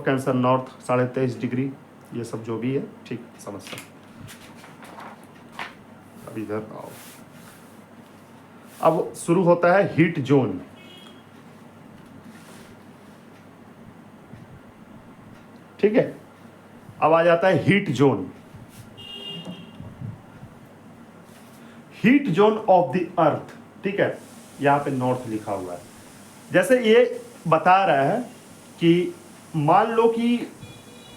Cancer north 23.5 degree, ये सब जो भी है ठीक समझता। अब इधर आओ, अब शुरू होता है हीट जोन। ठीक है, अब आ जाता है heat zone. Heat zone of the अर्थ, ठीक है, यहां पे नॉर्थ लिखा हुआ है। जैसे ये बता रहा है कि मान लो कि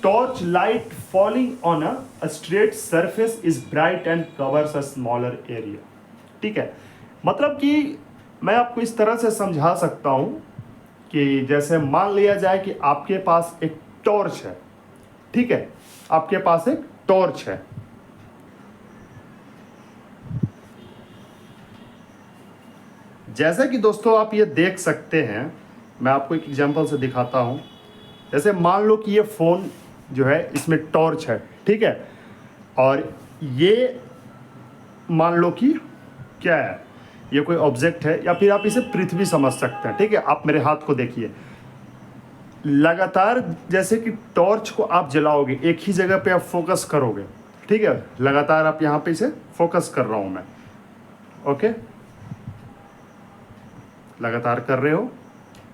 torch light falling on a straight surface is bright and covers a smaller area. ठीक है, मतलब कि मैं आपको इस तरह से समझा सकता हूं कि जैसे मान लिया जाए कि आपके पास एक टॉर्च है। ठीक है, आपके पास एक टॉर्च है, जैसे कि दोस्तों आप ये देख सकते हैं, मैं आपको एक एग्जांपल से दिखाता हूं। जैसे मान लो कि ये फ़ोन जो है इसमें टॉर्च है, ठीक है, और ये मान लो कि क्या है, ये कोई ऑब्जेक्ट है, या फिर आप इसे पृथ्वी समझ सकते हैं। ठीक है, आप मेरे हाथ को देखिए, लगातार जैसे कि टॉर्च को आप जलाओगे, एक ही जगह पे आप फोकस करोगे। ठीक है, लगातार आप यहाँ पे इसे फोकस कर रहा हूँ मैं, ओके, लगातार कर रहे हो।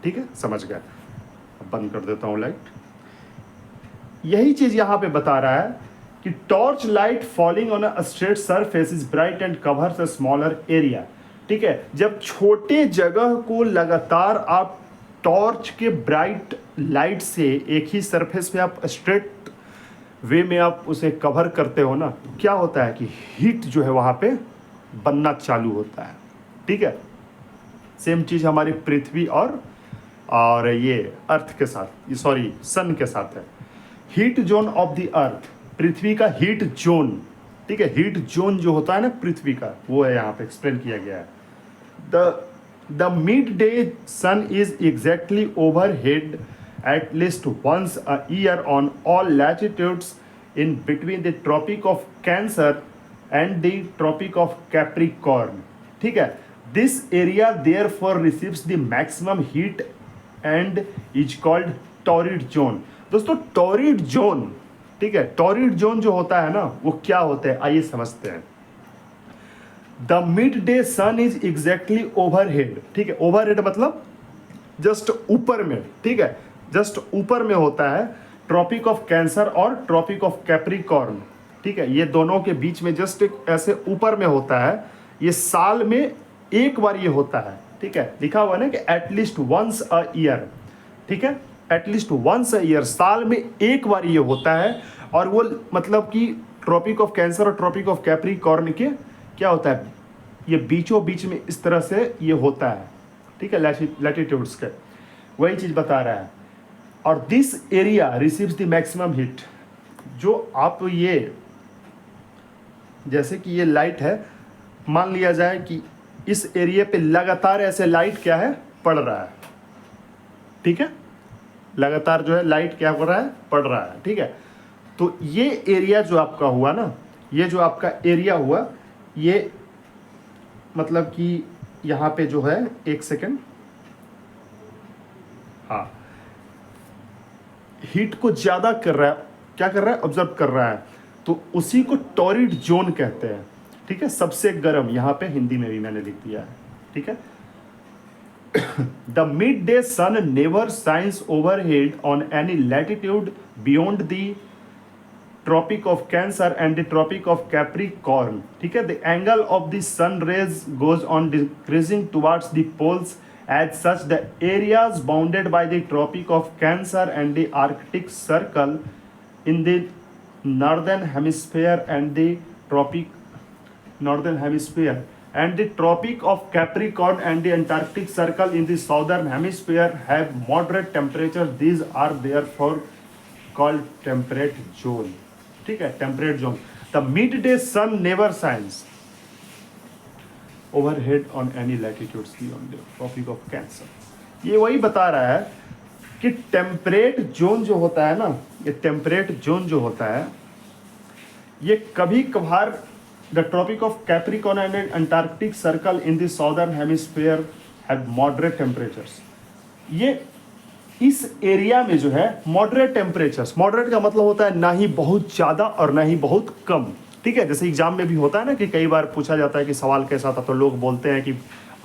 ठीक है, समझ गया। अब बंद कर देता हूँ लाइट। यही चीज यहाँ पे बता रहा है कि torch light falling on a straight surface is bright and covers a smaller area. ठीक है, जब छोटे जगह को लगातार आप टॉर्च के ब्राइट लाइट से एक ही सरफेस पे आप स्ट्रेट वे में आप उसे कवर करते हो ना, क्या होता है कि हीट जो है वहां पे बनना चालू होता है। ठीक है, सेम चीज हमारी पृथ्वी और ये अर्थ के साथ, सॉरी सन के साथ है। Heat zone of the earth, पृथ्वी का हीट जोन। ठीक है, हीट जोन जो होता है ना पृथ्वी का, वो है यहाँ पे एक्सप्लेन किया गया है। The mid day sun is exactly overhead at least once a year on all latitudes in between the Tropic of Cancer and the Tropic of Capricorn. ठीक है, this area therefore receives the maximum heat and is called torrid zone. दोस्तों torrid zone, ठीक है, torrid zone जो होता है ना वो क्या होता है, आइए समझते हैं। The mid day sun is exactly overhead. ठीक है, ओवरहेड मतलब जस्ट ऊपर में। ठीक है, जस्ट ऊपर में होता है ट्रॉपिक ऑफ कैंसर और ट्रॉपिक ऑफ कैप्रिकॉर्न। ठीक है, ये दोनों के बीच में जस्ट एक ऐसे ऊपर में होता है। ये साल में एक बार ये होता है। ठीक है, लिखा हुआ ना कि एटलीस्ट वंस अ ईयर। ठीक है, एटलीस्ट वंस अ ईयर, साल में एक बार ये होता है। और वो मतलब कि ट्रॉपिक ऑफ कैंसर और ट्रॉपिक ऑफ कैप्रिकॉर्न के क्या होता है, ये बीचों बीच में इस तरह से ये होता है। ठीक है, लैटिट्यूड्स के वही चीज बता रहा है। और this area receives the maximum heat. जो आप ये जैसे कि ये लाइट है, मान लिया जाए कि इस एरिया पे लगातार ऐसे लाइट क्या है पड़ रहा है। ठीक है, लगातार जो है लाइट क्या कर रहा है, पड़ रहा है। ठीक है, तो ये एरिया जो आपका हुआ ना, ये जो आपका एरिया हुआ, ये मतलब कि यहाँ पे जो है, एक सेकेंड, हाँ, हीट को ज्यादा कर रहा है, क्या कर रहा है, ऑब्जर्व कर रहा है, तो उसी को टॉरिड जोन कहते हैं। ठीक है, सबसे गर्म, यहाँ पे हिंदी में भी मैंने लिख दिया है। ठीक है, the mid day sun never shines overhead on any latitude beyond the Tropic of Cancer and the Tropic of Capricorn. ठीक है, the angle of the sun rays goes on decreasing towards the poles. As such, the areas bounded by the Tropic of Cancer and the Arctic Circle in the northern hemisphere and the Tropic of Capricorn and the Antarctic Circle in the southern hemisphere have moderate temperature. These are therefore called temperate zone. ठीक है, temperate zone. The mid day sun never shines overhead on any latitudes beyond the tropic of Cancer. ये वही बता रहा है कि temperate zone जो होता है ना, ये टेम्परेट जोन जो होता है, ये कभी कभार the tropic of Capricorn and Antarctic circle in the southern hemisphere have moderate temperatures. ये इस एरिया में जो है मॉडरेट टेम्परेचर्स, मॉडरेट का मतलब होता है ना ही बहुत ज़्यादा और ना ही बहुत कम, ठीक है। जैसे एग्जाम में भी होता है ना कि कई बार पूछा जाता है कि सवाल कैसा था, तो लोग बोलते हैं कि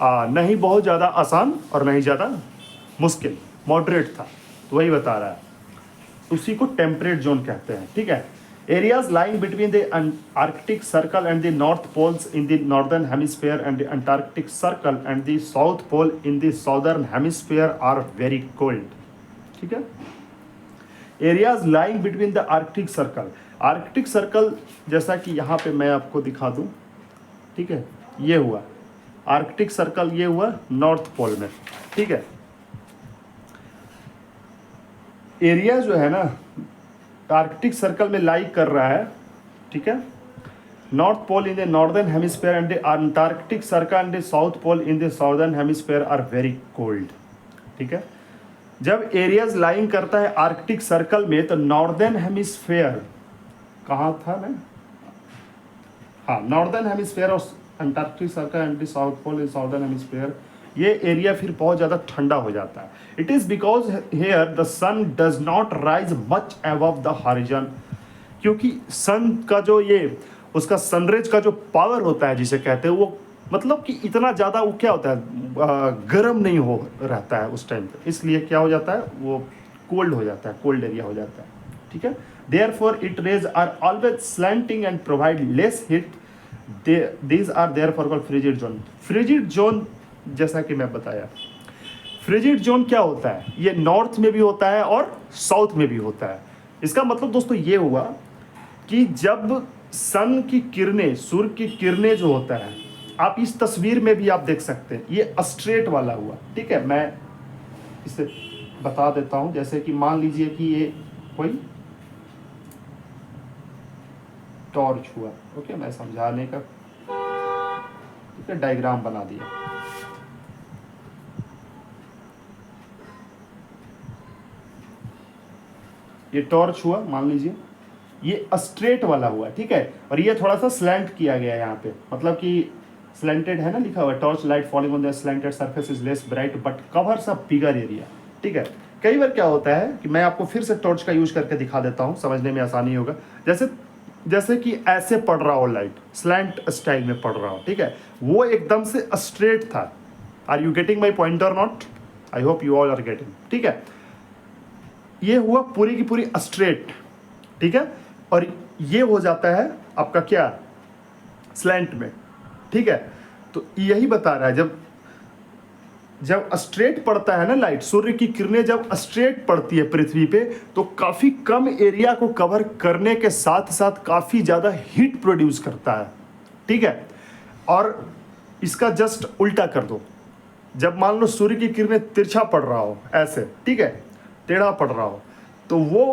नहीं बहुत ज़्यादा आसान और नहीं ज़्यादा मुश्किल, मॉडरेट था, तो वही बता रहा है। उसी को टेम्परेट जोन कहते हैं, ठीक है। Areas lying between the Arctic circle and the north poles in the northern hemisphere and the Antarctic circle and the south pole in the southern hemisphere are very cold, ठीक है। Areas lying between the Arctic circle, Arctic circle जैसा कि यहाँ पे मैं आपको दिखा दूँ, ठीक है, ये हुआ आर्कटिक सर्कल, ये हुआ नॉर्थ पोल में, ठीक है। एरिया जो है ना आर्कटिक सर्कल में लाई कर रहा है, ठीक है। North pole in the northern hemisphere and the Antarctic circle and the south pole in the southern hemisphere are very cold, ठीक है। जब एरियाज लाइंग करता है आर्कटिक सर्कल में, तो नॉर्दर्न हेमिस्फीयर कहाँ था ना, हाँ, नॉर्दर्न हेमिस्फीयर और Antarctic circle and the south pole in southern hemisphere, ये एरिया फिर बहुत ज़्यादा ठंडा हो जाता है। It is because here the sun does not rise much above the horizon, क्योंकि सन का जो ये उसका सनरेज का जो पावर होता है जिसे कहते हैं, वो मतलब कि इतना ज़्यादा वो क्या होता है, गर्म नहीं हो रहता है उस टाइम पे, इसलिए क्या हो जाता है, वो कोल्ड हो जाता है, कोल्ड एरिया हो जाता है, ठीक है। Therefore it rays are always slanting and provide less heat, these are therefore called frigid zone. Frigid zone जैसा कि मैं बताया, फ्रिजिड जोन क्या होता है, ये नॉर्थ में भी होता है और साउथ में भी होता है। इसका मतलब दोस्तों ये हुआ कि जब सन की किरणें, सूर्य की किरणें जो होता है, आप इस तस्वीर में भी आप देख सकते हैं, ये स्ट्रेट वाला हुआ, ठीक है। मैं इसे बता देता हूं, जैसे कि मान लीजिए कि ये कोई टॉर्च हुआ, ओके, मैं समझाने का, ठीक है, डायग्राम बना दिया। ये टॉर्च हुआ, मान लीजिए ये स्ट्रेट वाला हुआ, ठीक है, और ये थोड़ा सा स्लैंट किया गया है यहाँ पे, मतलब कि स्लैंटेड है ना, लिखा हुआ है torch light falling on the slanted surface is less bright but covers a bigger area, ठीक है। कई बार क्या होता है कि मैं आपको फिर से टॉर्च का यूज करके दिखा देता हूँ, समझने में आसानी होगा। जैसे कि ऐसे पड़ रहा हो लाइट, स्लैंट स्टाइल में पड़ रहा हो, ठीक है, वो एकदम से स्ट्रेट था। Are you getting my point और not? I hope you all are getting, ठीक है। ये हुआ पूरी की पूरी स्ट्रेट, ठीक है, और ये हो जाता है आपका क्या, स्लैंट में, ठीक है। तो यही बता रहा है, जब स्ट्रेट पड़ता है ना लाइट, सूर्य की किरणें जब स्ट्रेट पड़ती है पृथ्वी पे, तो काफ़ी कम एरिया को कवर करने के साथ साथ काफ़ी ज़्यादा हीट प्रोड्यूस करता है, ठीक है। और इसका जस्ट उल्टा कर दो, जब मान लो सूर्य की किरणें तिरछा पड़ रहा हो ऐसे, ठीक है, टेढ़ा पड़ रहा हो, तो वो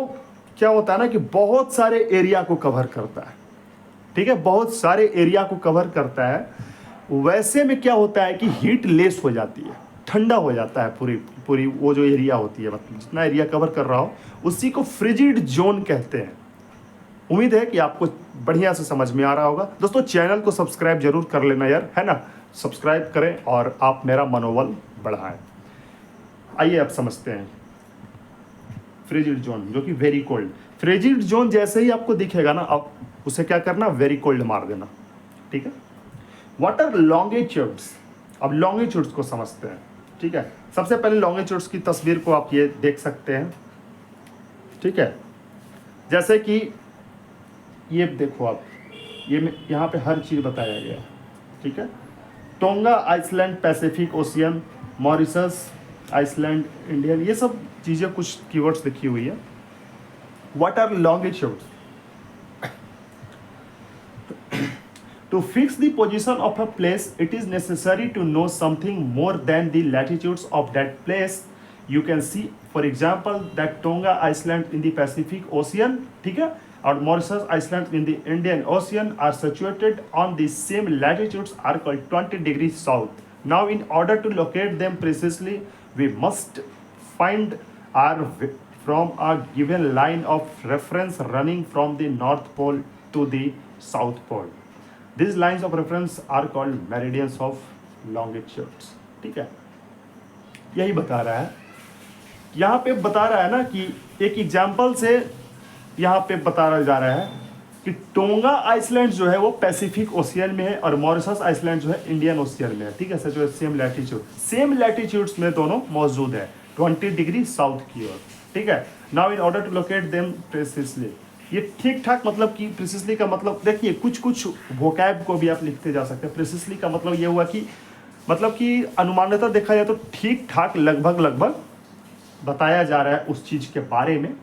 क्या होता है ना कि बहुत सारे एरिया को कवर करता है, ठीक है, बहुत सारे एरिया को कवर करता है। वैसे में क्या होता है कि हीट लेस हो जाती है, ठंडा हो जाता है पूरी पूरी वो जो एरिया होती है, मतलब जितना एरिया कवर कर रहा हो, उसी को फ्रिजिड जोन कहते हैं। उम्मीद है कि आपको बढ़िया से समझ में आ रहा होगा। दोस्तों चैनल को सब्सक्राइब जरूर कर लेना यार, है ना, सब्सक्राइब करें और आप मेरा मनोबल बढ़ाएं। आइए अब समझते हैं फ्रिजिड जोन, जो कि वेरी कोल्ड। फ्रिजिड जोन जैसे ही आपको दिखेगा ना, आप उसे क्या करना, वेरी कोल्ड मार देना, ठीक है। What are longitudes? अब लॉन्गिट्यूड्स को समझते हैं, ठीक है। सबसे पहले लॉन्गिट्यूड्स की तस्वीर को आप ये देख सकते हैं, ठीक है। जैसे कि ये देखो आप, ये यहाँ पे हर चीज़ बताया गया है, ठीक है। Tonga island, Pacific Ocean, Mauritius island, Indian, ये सब चीज़ें कुछ कीवर्ड्स लिखी हुई है। What are longitudes? To fix the position of a place, it is necessary to know something more than the latitudes of that place. You can see, for example, that Tonga Island in the Pacific Ocean, ठीक है, और Mauritius Island in the Indian Ocean are situated on the same latitudes, are called 20 degrees south. Now, in order to locate them precisely, we must find our from a given line of reference running from the North Pole to the South Pole. These lines of reference are called meridians of longitudes, ठीक है। यही बता रहा है यहाँ पे बता रहा है ना कि एक एग्जाम्पल से यहाँ पे बताया जा रहा है कि टोंगा आइसलैंड जो है वो पैसिफिक ओशियन में है और मॉरिशस आइसलैंड जो है इंडियन ओशियन में है, ठीक है सर, जो सेम लैटिट्यूड्स में दोनों मौजूद है 20 डिग्री साउथ की ओर, ठीक है। Now in order to locate them precisely, ये ठीक ठाक मतलब कि प्रिसिसली का मतलब देखिए कुछ कुछ वोकैब को भी आप लिखते जा सकते हैं। प्रिसिसली का मतलब ये हुआ कि मतलब कि अनुमानता देखा जाए तो ठीक ठाक लगभग बताया जा रहा है उस चीज़ के बारे में,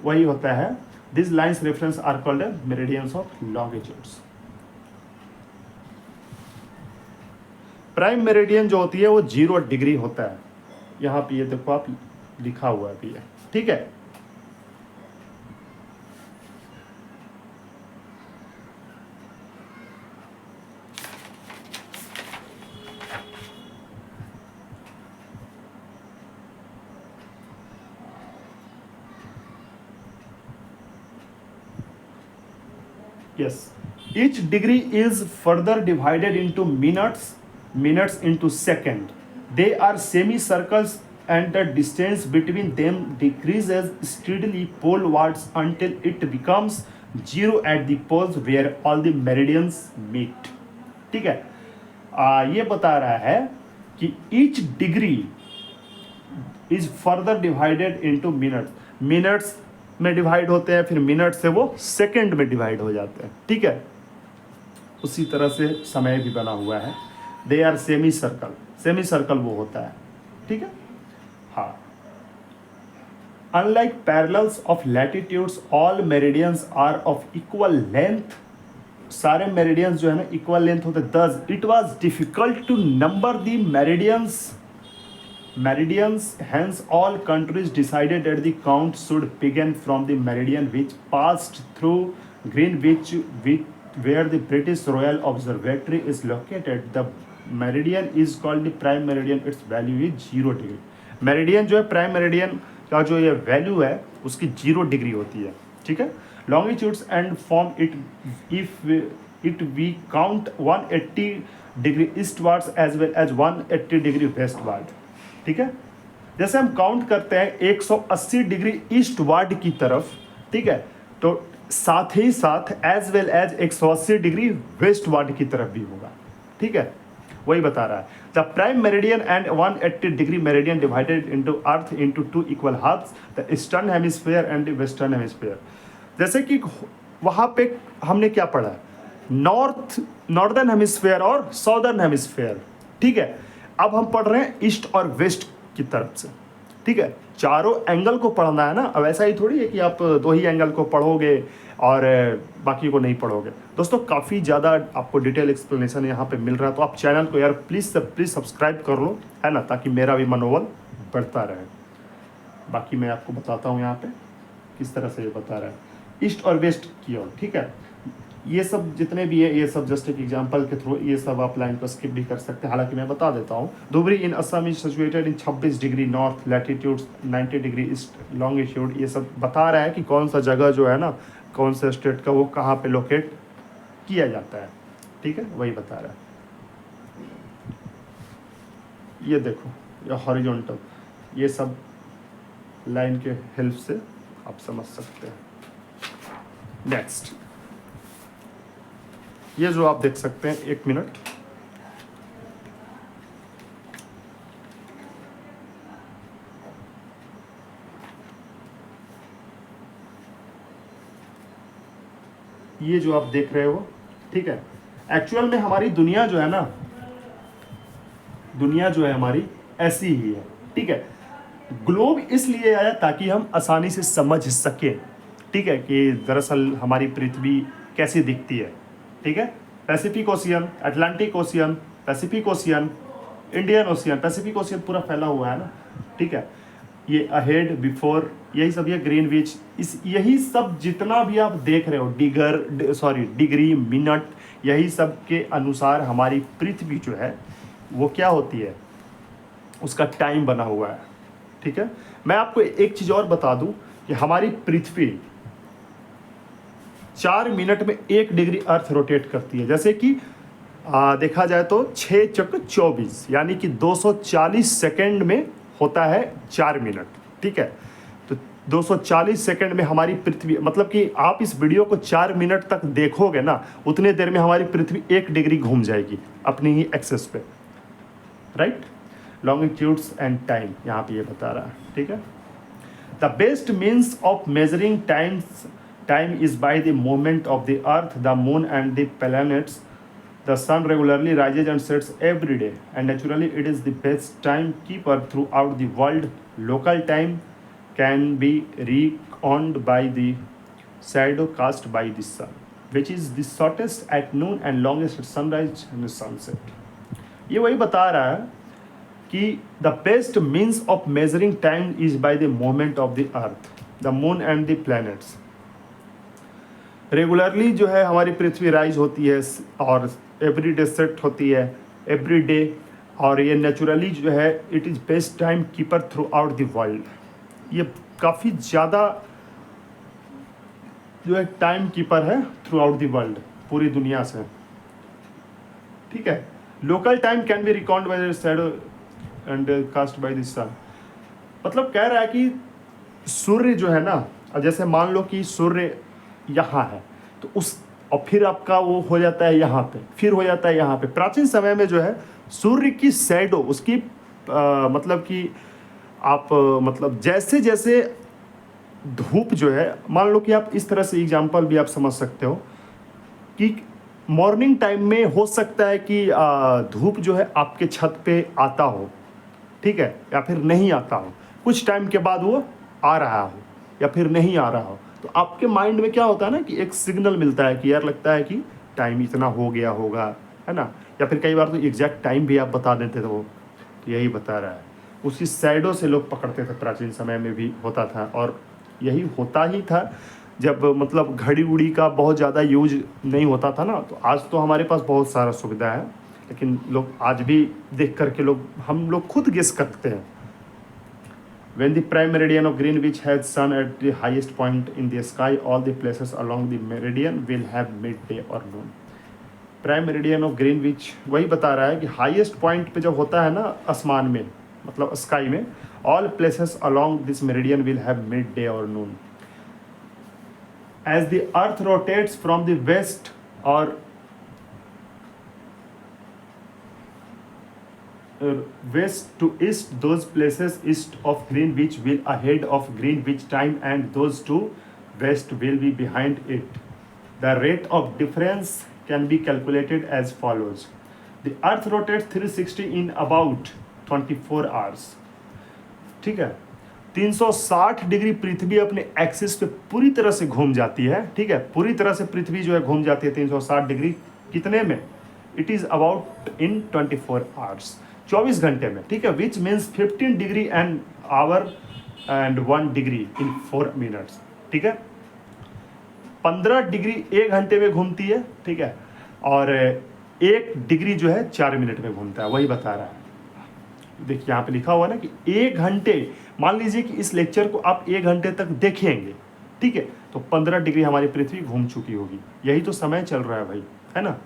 वही होता है। This lines reference are called meridians of longitudes. Prime meridian जो होती है वो 0 डिग्री होता है, यहाँ पे ये देखो आप लिखा हुआ है भी है, ठीक है। Yes, each degree is further divided into minutes into second. They are semicircles and the distance between them decreases steadily polewards until it becomes 0 at the poles where all the meridians meet. ठीक है, ये बता रहा है कि each degree is further divided into minutes में divide होते हैं, फिर मिनट से वो सेकंड में डिवाइड हो जाते हैं, ठीक है। उसी तरह से समय भी बना हुआ है। दे आर सेमी सर्कल वो होता है, ठीक है। हाँ, unlike parallels of latitudes all meridians are of equal length, सारे मेरिडियंस जो है ना इक्वल लेंथ होते हैं। Thus it was difficult to number the meridians, hence all countries decided that the count should begin from the meridian which passed through Greenwich, where the British Royal Observatory is located. The meridian is called the prime meridian. Its value is 0 degree. Meridian जो है prime meridian का जो ये value है उसकी 0 degree होती है, ठीक है। Longitudes and form it if we count 180 degree eastwards as well as 180 degree westward, ठीक है। जैसे हम काउंट करते हैं 180 डिग्री ईस्ट वार्ड की तरफ, ठीक है, तो साथ ही साथ as well as 180 degree westward की तरफ भी होगा, ठीक है, वही बता रहा है। The prime meridian and 180 degree meridian divided into earth into 2 equal halves, the eastern hemisphere and the western hemisphere. जैसे कि वहाँ पे हमने क्या पढ़ा है, नॉर्दर्न हेमिस्फीयर और साउदर्न हेमिस्फीयर, ठीक है। अब हम पढ़ रहे हैं ईस्ट और वेस्ट की तरफ से, ठीक है। चारों एंगल को पढ़ना है ना, अब ऐसा ही थोड़ी है कि आप 2 ही एंगल को पढ़ोगे और बाकी को नहीं पढ़ोगे। दोस्तों काफ़ी ज़्यादा आपको डिटेल एक्सप्लेनेशन यहाँ पे मिल रहा है, तो आप चैनल को यार प्लीज़ सब्सक्राइब कर लो, है ना, ताकि मेरा भी मनोबल बढ़ता रहे। बाकी मैं आपको बताता हूँ यहाँ पे किस तरह से ये बता रहा है ईस्ट और वेस्ट की ओर, ठीक है। ये सब जितने भी है ये सब जस्ट एक एग्जांपल के थ्रू, ये सब आप लाइन को स्किप भी कर सकते हैं, हालांकि मैं बता देता हूँ। Dhubri in Assam is situated in 26 degree north latitude 90 degree east longitude. ये सब बता रहा है कि कौन सा जगह जो है ना, कौन सा स्टेट का वो कहाँ पे लोकेट किया जाता है, ठीक है, वही बता रहा है। ये देखो ये हॉरिजॉन्टल, ये सब लाइन के हेल्प से आप समझ सकते हैं। नेक्स्ट ये जो आप देख सकते हैं, 1 मिनट, ये जो आप देख रहे हो, ठीक है, एक्चुअल में हमारी दुनिया जो है ना, दुनिया जो है हमारी ऐसी ही है, ठीक है। ग्लोब इसलिए आया ताकि हम आसानी से समझ सकें, ठीक है, कि दरअसल हमारी पृथ्वी कैसी दिखती है, ठीक है। Pacific ocean, Atlantic ocean, Pacific ocean, Indian ocean, Pacific ocean पूरा फैला हुआ है ना, ठीक है। ये अहेड, बिफोर, यही सब, ये ग्रीनविच, इस यही सब जितना भी आप देख रहे हो, डिग्री, मिनट, यही सब के अनुसार हमारी पृथ्वी जो है वो क्या होती है, उसका टाइम बना हुआ है, ठीक है। मैं आपको एक चीज़ और बता दूं कि हमारी पृथ्वी 4 मिनट में 1 डिग्री अर्थ रोटेट करती है। जैसे कि देखा जाए तो 6 चक 24 यानी कि 240 सेकेंड में होता है 4 मिनट, ठीक है। तो 240 सेकंड में हमारी पृथ्वी, मतलब कि आप इस वीडियो को 4 मिनट तक देखोगे ना, उतने देर में हमारी पृथ्वी 1 डिग्री घूम जाएगी अपनी ही एक्सेस पे, राइट। लॉन्गिट्यूड्स एंड टाइम यहाँ पे ये बता रहा है, ठीक है। The best means of measuring time is by the movement of the earth, the moon and the planets. The sun regularly rises and sets every day, and naturally it is the best timekeeper throughout the world. Local time can be reckoned by the shadow cast by the sun, which is the shortest at noon and longest at sunrise and sunset. ये वही बता रहा है कि the best means of measuring time is by the movement of the earth, the moon and the planets. Regularly जो है हमारी पृथ्वी rise होती है और एवरी डे सेट होती है एवरी डे, और ये नेचुरली जो है it is best timekeeper throughout the world. ये काफ़ी ज़्यादा जो है टाइम कीपर है थ्रू आउट द वर्ल्ड, पूरी दुनिया से, ठीक है. Local time can be record by the shadow and cast by the sun. मतलब कह रहा है कि सूर्य जो है ना, जैसे मान लो कि सूर्य यहाँ है तो उस, और फिर आपका वो हो जाता है यहाँ पे, फिर हो जाता है यहाँ पे. प्राचीन समय में जो है सूर्य की शैडो उसकी मतलब कि आप मतलब जैसे जैसे धूप जो है, मान लो कि आप इस तरह से एग्जांपल भी आप समझ सकते हो कि मॉर्निंग टाइम में हो सकता है कि धूप जो है आपके छत पे आता हो, ठीक है, या फिर नहीं आता हो, कुछ टाइम के बाद वो आ रहा हो या फिर नहीं आ रहा हो. तो आपके माइंड में क्या होता है ना कि एक सिग्नल मिलता है कि यार लगता है कि टाइम इतना हो गया होगा, है ना. या फिर कई बार तो एग्जैक्ट टाइम भी आप बता देते थे वो, तो यही बता रहा है. उसकी साइडों से लोग पकड़ते थे, प्राचीन समय में भी होता था. और यही होता ही था जब मतलब घड़ी उड़ी का बहुत ज़्यादा यूज नहीं होता था ना. तो आज तो हमारे पास बहुत सारा सुविधा है, लेकिन लोग आज भी देख करके हम लोग खुद गेस करते हैं. When the prime meridian of Greenwich has sun at the highest point in the sky, all the places along the meridian will have midday or noon. Prime meridian of Greenwich वही बता रहा है कि highest point पे जब होता है ना आसमान में, मतलब स्काई में, all places along this meridian will have midday और noon. As the earth rotates from the west और west to east, those places east of Greenwich will ahead of Greenwich time and those to west will be behind it. The rate of difference can be calculated as follows. The earth rotates 360 in about 24 hours. ठीक है, 360 degree पृथ्वी अपने axis पे पूरी तरह से घूम जाती है, ठीक है. पूरी तरह से पृथ्वी जो है घूम जाती है 360 डिग्री. कितने में? It is about in 24 hours, 24 घंटे में, ठीक है. Which means 15 degree and our and 1 degree in 4 minutes, ठीक है. 15 डिग्री 1 घंटे में घूमती है, ठीक है, और 1 डिग्री जो है 4 मिनट में घूमता है. वही बता रहा है. देखिए यहाँ पे लिखा हुआ है ना कि 1 घंटे, मान लीजिए कि इस लेक्चर को आप 1 घंटे तक देखेंगे, ठीक है, तो 15 डिग्री हमारी पृथ्वी घूम चुकी होगी. यही तो समय चल रहा है भाई, है ना.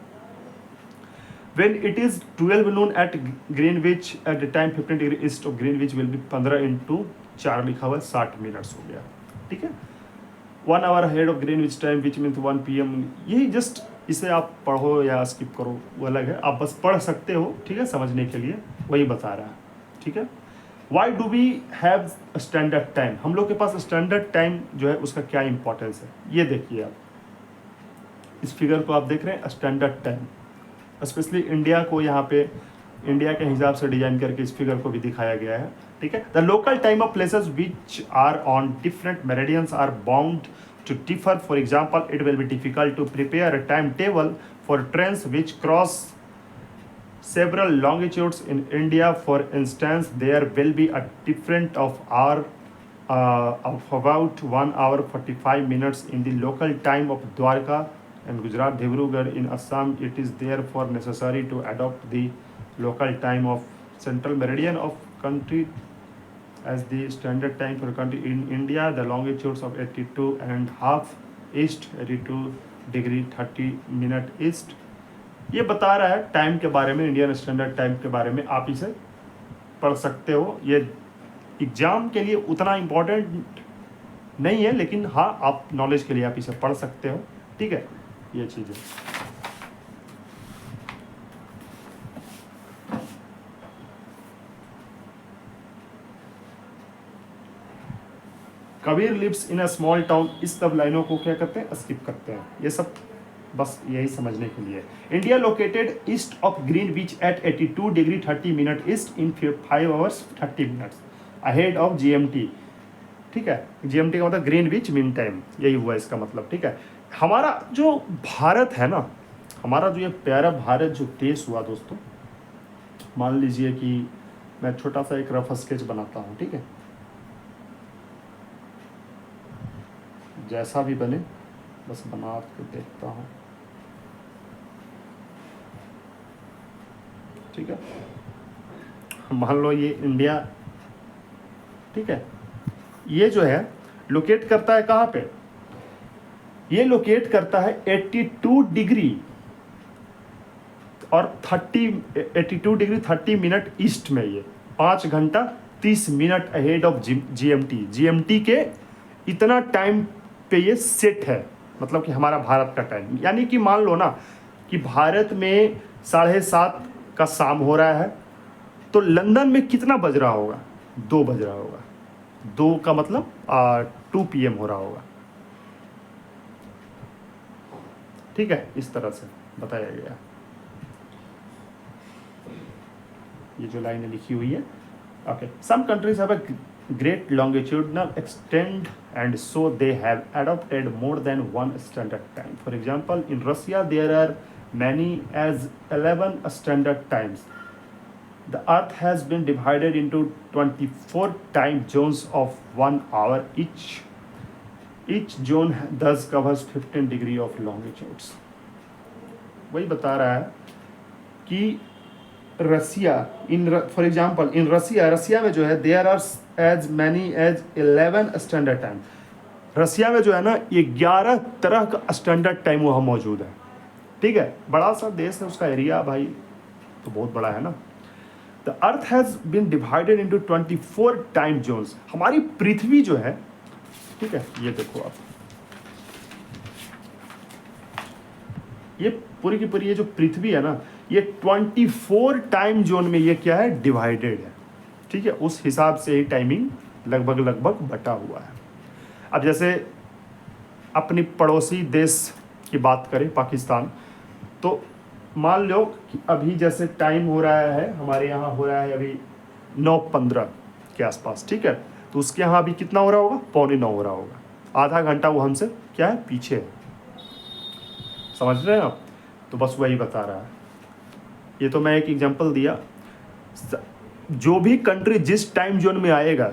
When it is 12 noon at Greenwich at the time 15 degree east of Greenwich will be 15 into 4 लिखा हुआ 60 मिनट्स हो गया, ठीक है. 1 hour ahead of Greenwich time which means 1 PM. यही जस्ट इसे आप पढ़ो या स्किप करो वो अलग है, आप बस पढ़ सकते हो, ठीक है, समझने के लिए वही बता रहा है, ठीक है. Why do we have standard time? हम लोग के पास स्टैंडर्ड टाइम जो है उसका क्या इंपॉर्टेंस है, ये देखिए आप. इस फिगर को आप देख रहे हैं, स्टैंडर्ड टाइम. स्पेशली इंडिया को यहाँ पे इंडिया के हिसाब से डिजाइन करके इस फिगर को भी दिखाया गया है, ठीक है. The local time of places which are on different meridians are bound to differ. For example, it will be difficult to prepare a time table for trains which cross several longitudes in India. For instance, there will be a difference of about 1 hour 45 minutes in the local time of Dwarka and Gujarat, Dibrugarh in Assam. It is therefore necessary to adopt the local time of central meridian of country as the standard time for country. In India, the longitudes of 82.5 east, 82 degree 30 minute east. ये बता रहा है time के बारे में, Indian standard time के बारे में. आप इसे पढ़ सकते हो. ये एग्ज़ाम के लिए उतना इम्पोर्टेंट नहीं है, लेकिन हाँ आप नॉलेज के लिए आप इसे पढ़ सकते हो, ठीक है, ये चीज़ है। Kabir lives in a small town, इस सब लाइनों को क्या करते हैं, स्किप करते हैं, ये सब बस यही समझने के लिए। India located east of Greenwich at 82 degree 30 minute east in 5 hours 30 minutes ahead of GMT, ठीक है, GMT का मतलब ग्रीन बीच मीन टाइम, यही हुआ इसका मतलब, ठीक है। हमारा जो भारत है ना, हमारा जो ये प्यारा भारत जो देश हुआ दोस्तों, मान लीजिए कि मैं छोटा सा एक रफ स्केच बनाता हूँ, ठीक है, जैसा भी बने बस बना के देखता हूँ, ठीक है। मान लो ये इंडिया, ठीक है, ये जो है लोकेट करता है कहाँ पे, ये लोकेट करता है 82 डिग्री और 82 डिग्री 30 मिनट ईस्ट में, ये 5 घंटा 30 मिनट अहेड ऑफ GMT के इतना टाइम पे ये सेट है, मतलब कि हमारा भारत का टाइम, यानी कि मान लो ना कि भारत में 7:30 का शाम हो रहा है, तो लंदन में कितना बज रहा होगा, 2 बज रहा होगा, 2 का मतलब 2 PM हो रहा होगा, ठीक है, इस तरह से बताया गया। ये जो लाइन लिखी हुई है, okay, some countries have a great longitudinal extent and so they have adopted more than one standard time. For example, in Russia there are many as 11 standard times. The earth has been divided into 24 time zones of 1 hour each. Each zone thus covers 15 degree of longitudes. वही बता रहा है कि रसिया for example in रसिया में जो है there are as many as 11 standard time. Russia में जो है ना 11 तरह का स्टैंडर्ड टाइम वहाँ मौजूद है, ठीक है, बड़ा सा देश है, उसका एरिया भाई तो बहुत बड़ा है ना। The earth has been divided into 24 time zones. हमारी पृथ्वी जो है, ठीक है, ये देखो आप, ये पूरी की पूरी ये जो पृथ्वी है ना, ये 24 टाइम जोन में ये क्या है, डिवाइडेड है, ठीक है, उस हिसाब से ही टाइमिंग लगभग बटा हुआ है। अब जैसे अपनी पड़ोसी देश की बात करें, पाकिस्तान, तो मान लो कि अभी जैसे टाइम हो रहा है, हमारे यहाँ हो रहा है अभी 9:15 के आसपास, ठीक है, तो उसके यहाँ अभी कितना हो रहा होगा, 8:45 हो रहा होगा, आधा घंटा वो हमसे क्या है, पीछे है, समझ रहे हैं आप। तो बस वही बता रहा है, ये तो मैं एक एग्जांपल दिया। जो भी कंट्री जिस टाइम जोन में आएगा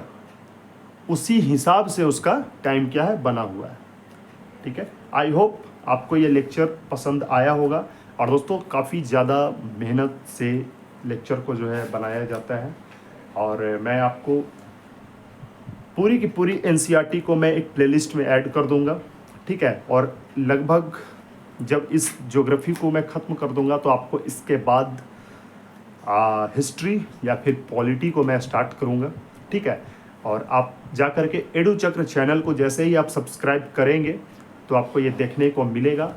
उसी हिसाब से उसका टाइम क्या है, बना हुआ है, ठीक है। आई होप आपको ये लेक्चर पसंद आया होगा, और दोस्तों काफ़ी ज़्यादा मेहनत से लेक्चर को जो है बनाया जाता है, और मैं आपको पूरी की पूरी NCERT को मैं एक प्लेलिस्ट में ऐड कर दूंगा, ठीक है, और लगभग जब इस ज्योग्राफी को मैं ख़त्म कर दूंगा तो आपको इसके बाद हिस्ट्री या फिर पॉलिटी को मैं स्टार्ट करूंगा, ठीक है। और आप जा कर के एडू चक्र चैनल को जैसे ही आप सब्सक्राइब करेंगे तो आपको ये देखने को मिलेगा,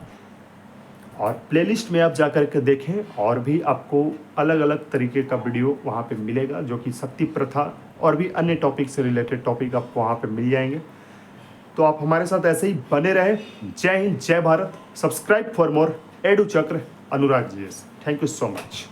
और प्लेलिस्ट में आप जा कर के देखें, और भी आपको अलग अलग तरीके का वीडियो वहाँ पे मिलेगा, जो कि सती प्रथा और भी अन्य टॉपिक से रिलेटेड टॉपिक आपको वहाँ पे मिल जाएंगे। तो आप हमारे साथ ऐसे ही बने रहें। जय हिंद, जय Bharat. Subscribe for more edu चक्र अनुराग GS। Thank you so much.